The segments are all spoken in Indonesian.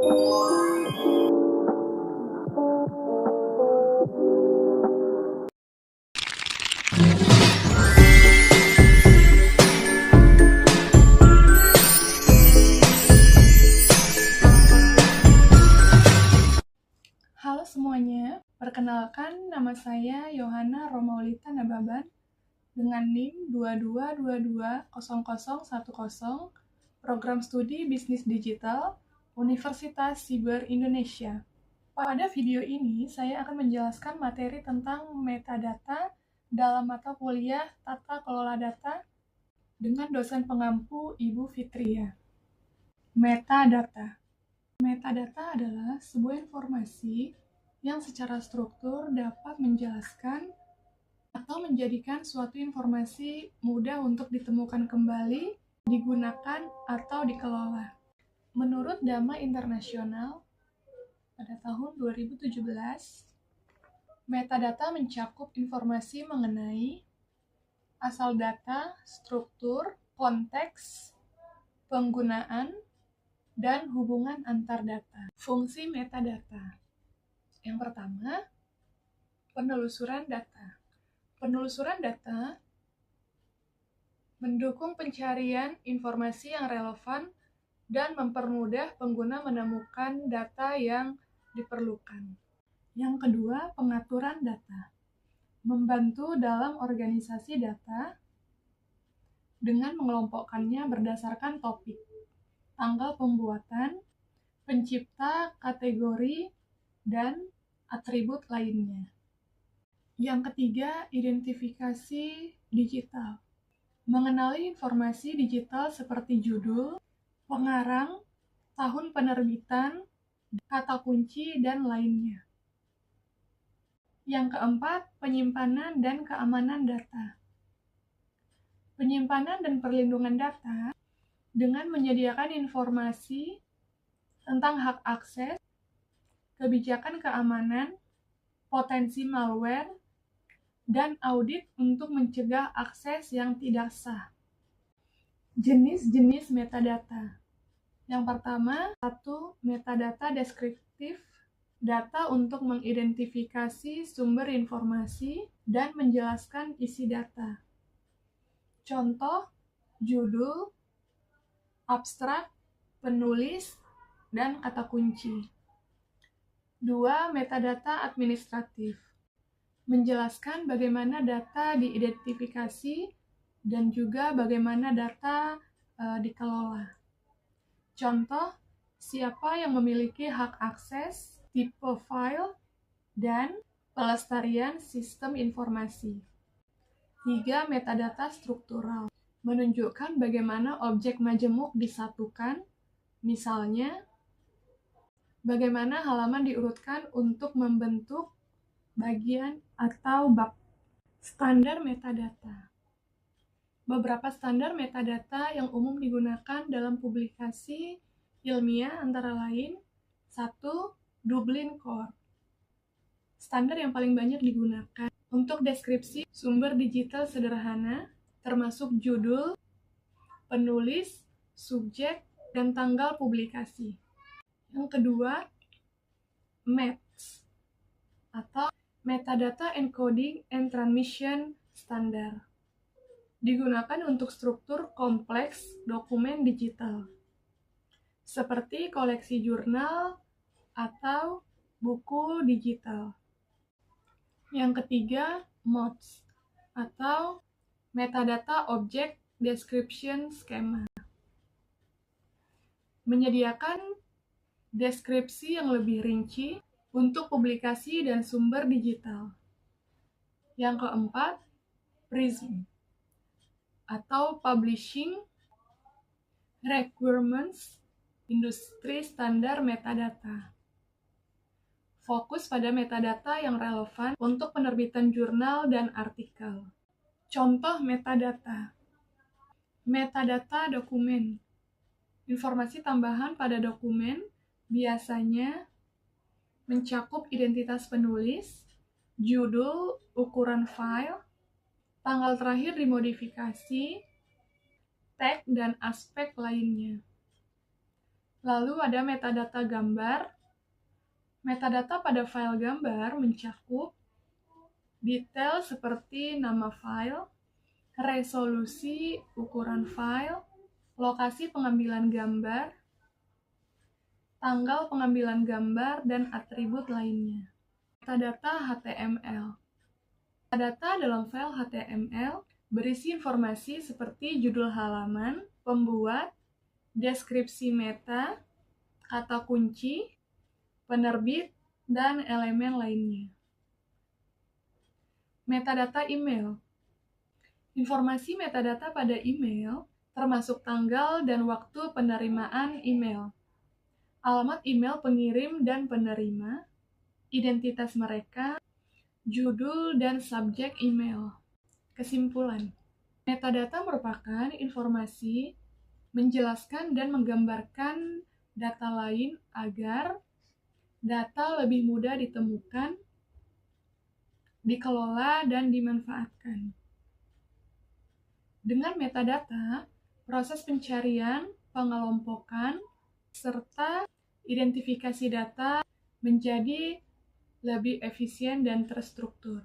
Halo semuanya, perkenalkan nama saya Yohana Romaulita Nababan dengan NIM 22220010, Program Studi Bisnis Digital, Universitas Siber Indonesia. Pada video ini, saya akan menjelaskan materi tentang metadata dalam mata kuliah Tata Kelola Data dengan dosen pengampu Ibu Fitria. Metadata. Metadata adalah sebuah informasi yang secara struktur dapat menjelaskan atau menjadikan suatu informasi mudah untuk ditemukan kembali, digunakan, atau dikelola. Menurut Dhamma Internasional, pada tahun 2017, metadata mencakup informasi mengenai asal data, struktur, konteks, penggunaan, dan hubungan antar data. Fungsi metadata. Yang pertama, penelusuran data. Penelusuran data mendukung pencarian informasi yang relevan dan mempermudah pengguna menemukan data yang diperlukan. Yang kedua, pengaturan data. Membantu dalam organisasi data dengan mengelompokkannya berdasarkan topik, tanggal pembuatan, pencipta, kategori, dan atribut lainnya. Yang ketiga, identifikasi digital. Mengenali informasi digital seperti judul, pengarang, tahun penerbitan, kata kunci, dan lainnya. Yang keempat, penyimpanan dan keamanan data. Penyimpanan dan perlindungan data dengan menyediakan informasi tentang hak akses, kebijakan keamanan, potensi malware, dan audit untuk mencegah akses yang tidak sah. Jenis-jenis metadata. Yang pertama, 1. Metadata deskriptif, data untuk mengidentifikasi sumber informasi dan menjelaskan isi data. Contoh, judul, abstrak, penulis, dan kata kunci. 2. Metadata administratif. Menjelaskan bagaimana data diidentifikasi dan juga bagaimana data dikelola. Contoh, siapa yang memiliki hak akses, tipe file, dan pelestarian sistem informasi. 3. Metadata struktural. Menunjukkan bagaimana objek majemuk disatukan, misalnya, bagaimana halaman diurutkan untuk membentuk bagian atau bab. Standar metadata. Beberapa standar metadata yang umum digunakan dalam publikasi ilmiah antara lain 1. Dublin Core. Standar yang paling banyak digunakan untuk deskripsi sumber digital sederhana, termasuk judul, penulis, subjek, dan tanggal publikasi. Yang kedua, METS atau Metadata Encoding and Transmission Standard. Digunakan untuk struktur kompleks dokumen digital, seperti koleksi jurnal atau buku digital. Yang ketiga, MODS atau Metadata Object Description Schema. Menyediakan deskripsi yang lebih rinci untuk publikasi dan sumber digital. Yang keempat, PRISM atau Publishing Requirements Industri Standar Metadata. Fokus pada metadata yang relevan untuk penerbitan jurnal dan artikel. Contoh metadata. Metadata dokumen. Informasi tambahan pada dokumen biasanya mencakup identitas penulis, judul, ukuran file, tanggal terakhir dimodifikasi, tag, dan aspek lainnya. Lalu ada metadata gambar. Metadata pada file gambar mencakup detail seperti nama file, resolusi, ukuran file, lokasi pengambilan gambar, tanggal pengambilan gambar, dan atribut lainnya. Metadata HTML. Metadata dalam file HTML berisi informasi seperti judul halaman, pembuat, deskripsi meta, kata kunci, penerbit, dan elemen lainnya. Metadata email. Informasi metadata pada email termasuk tanggal dan waktu penerimaan email, alamat email pengirim dan penerima, identitas mereka, judul dan subjek email. Kesimpulan, metadata merupakan informasi menjelaskan dan menggambarkan data lain agar data lebih mudah ditemukan, dikelola, dan dimanfaatkan. Dengan metadata, proses pencarian, pengelompokan, serta identifikasi data menjadi lebih efisien dan terstruktur.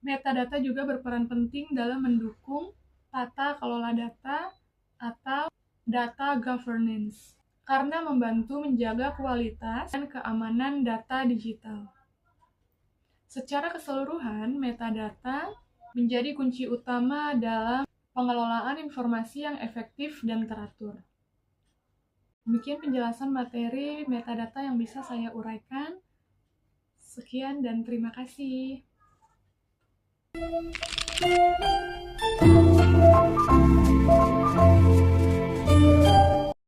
Metadata juga berperan penting dalam mendukung tata kelola data atau data governance, karena membantu menjaga kualitas dan keamanan data digital. Secara keseluruhan, metadata menjadi kunci utama dalam pengelolaan informasi yang efektif dan teratur. Demikian penjelasan materi metadata yang bisa saya uraikan. Sekian dan terima kasih.